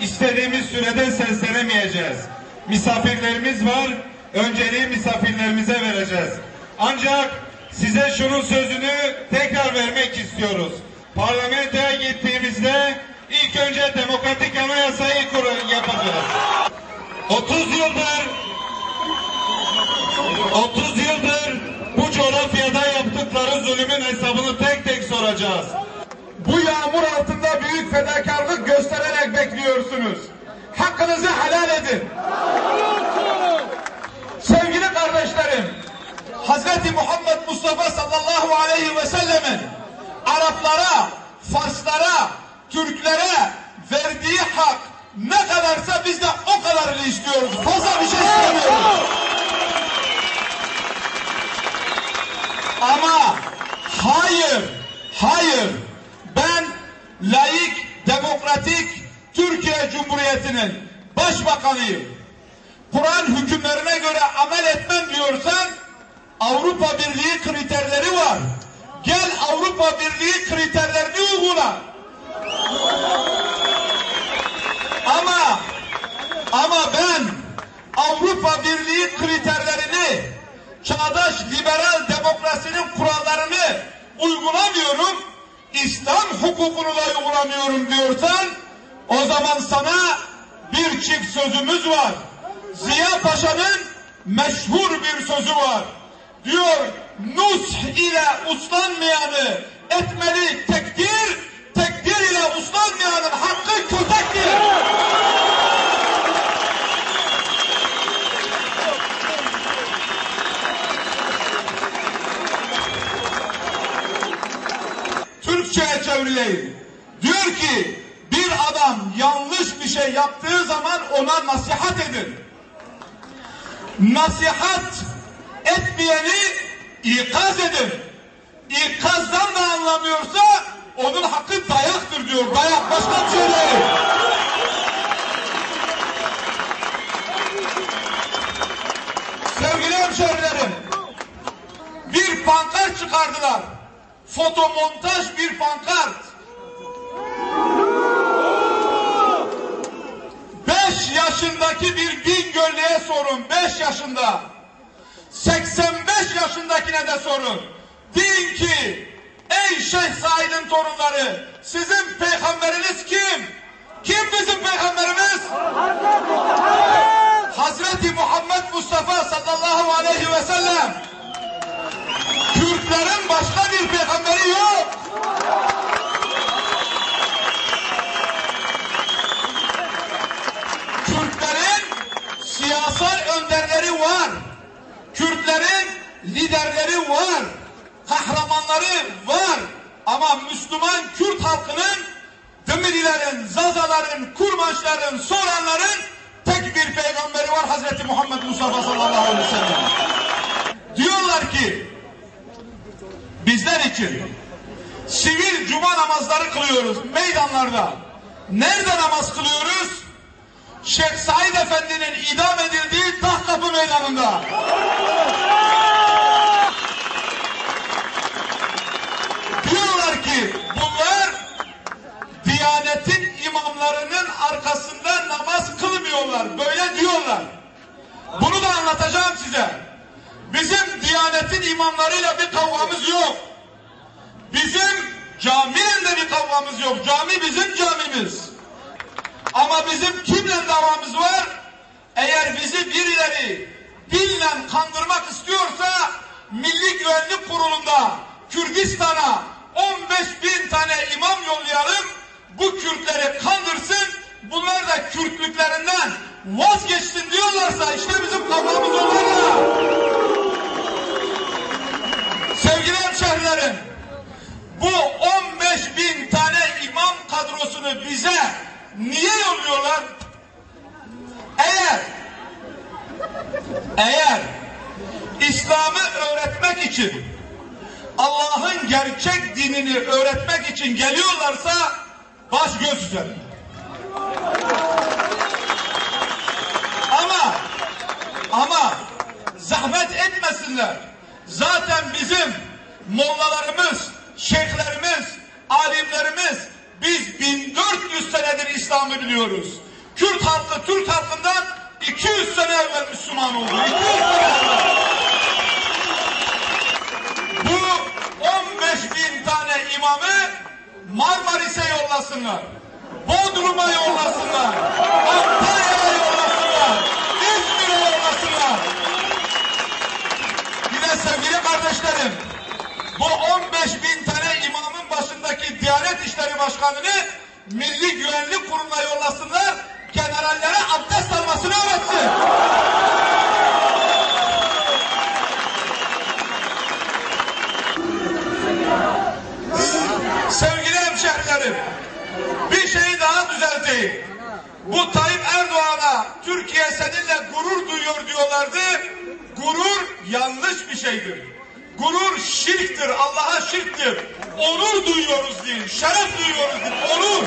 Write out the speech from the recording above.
istediğimiz sürede seslenemeyeceğiz. Misafirlerimiz var, önceliği misafirlerimize vereceğiz. Ancak size şunun sözünü tekrar vermek istiyoruz. Parlamentoya gittiğimizde ilk önce demokratik anayasayı yapacağız. 30 yıldır bu coğrafyada yaptıkları zulümün hesabını tek tek soracağız. Bu yağmur altında büyük fedakarlık göstererek bekliyorsunuz. Hakkınızı helal edin. Sevgili kardeşlerim, Hz. Muhammed Mustafa sallallahu aleyhi ve sellemin Araplara, Farslara, Türklere verdiği hak ne kadarsa biz de o kadarını istiyoruz. Fazla bir şey istemiyoruz. Ama hayır, ben laik, demokratik Türkiye Cumhuriyeti'nin başbakanıyım. Kur'an hükümlerine göre amel etmem diyorsan Avrupa Birliği kriterleri var. Gel Avrupa Birliği kriterlerini uygula. Ama ben Avrupa Birliği kriterlerini, çağdaş liberal demokrasinin kurallarını uygulamıyorum, İslam hukukunu da uygulamıyorum diyorsan, o zaman sana bir çift sözümüz var. Ziya Paşa'nın meşhur bir sözü var. Diyor, nush ile uslanmayanı etmeli tekdir, tekdir ile uslanmayanın hakkı kötektir. Türkçe'ye çevireyim. Diyor ki, bir adam yanlış bir şey yaptığı zaman ona nasihat edin. Nasihat etmeyeni ikaz edin. İkazdan da anlamıyorsa onun hakkı dayaktır diyor. Dayak, başka bir şey değil. Sevgili hemşehrilerim, bir pankart çıkardılar. Fotomontaj bir pankart. 5 yaşındaki bir Bingöllü'ye sorun. 5 yaşında. 85 yaşındakine de sorun. Deyin ki, ey Şeyh Said'in torunları, sizin peygamberiniz kim? Kim bizim peygamberimiz? Hazreti Muhammed Mustafa sallallahu aleyhi ve sellem. Kürtlerin başka bir peygamberi yok. Kürtlerin siyasal önderleri var. Kürtlerin liderleri var. Kahramanları var. Ama Müslüman Kürt halkının, Dımililerin, Zazaların, Kurmaçların, Soranların tek bir peygamberi var, Hazreti Muhammed Mustafa sallallahu aleyhi ve sellem. Diyorlar ki, bizler için sivil cuma namazları kılıyoruz meydanlarda. Nerede namaz kılıyoruz? Şeyh Said Efendi'nin idam edildiği Tahkapı Meydanı'nda. Diyorlar ki bunlar Diyanetin imamlarının arkasında namaz kılmıyorlar. Böyle diyorlar. Bunu da anlatacağım size. Bizim Diyanetin imamlarıyla bir kavgamız yok. Bizim camiyle de bir kavgamız yok. Cami bizim camimiz. Ama bizim kimle davamız var? Eğer bizi birileri dille kandırmak istiyorsa Milli Güvenlik Kurulu'nda Kürdistan'a 15.000 tane imam yollayalım. Bu Kürtleri kandırsın. Bunlar da Kürtlüklerinden vazgeçsin diyorlarsa işte bizim kavgamız onlarla. Sevgili hemşehrilerim, bu 15.000 tane imam kadrosunu bize niye yolluyorlar? Eğer İslam'ı öğretmek için, Allah'ın gerçek dinini öğretmek için geliyorlarsa baş göz üzerine. Ama zahmet etmesinler. Zaten bizim mollalarımız, şeyhlerimiz, alimlerimiz, biz 1400 senedir İslam'ı biliyoruz. Kürt halkı Türk halkından 200 sene evvel Müslüman oldu. 200 sene evvel. Bu 15.000 tane imamı Marmaris'e yollasınlar. Bodrum'a yollasınlar. Antalya'ya yollasınlar. İzmir'e yollasınlar. Bir de sevgili kardeşlerim, bu 15.000 tane imamın başındaki Diyanet İşleri Başkanı'nı Milli Güvenlik Kurulu'na yollasınlar. Generallere abdest almasını öğretsin. Sevgili hemşehrilerim, bir şeyi daha düzelteyim. Bu Tayyip Erdoğan'a Türkiye seninle gurur duyuyor diyorlardı. Gurur yanlış bir şeydir. Gurur şirktir, Allah'a şirktir. Onur duyuyoruz deyin, şeref duyuyoruz deyin, onur.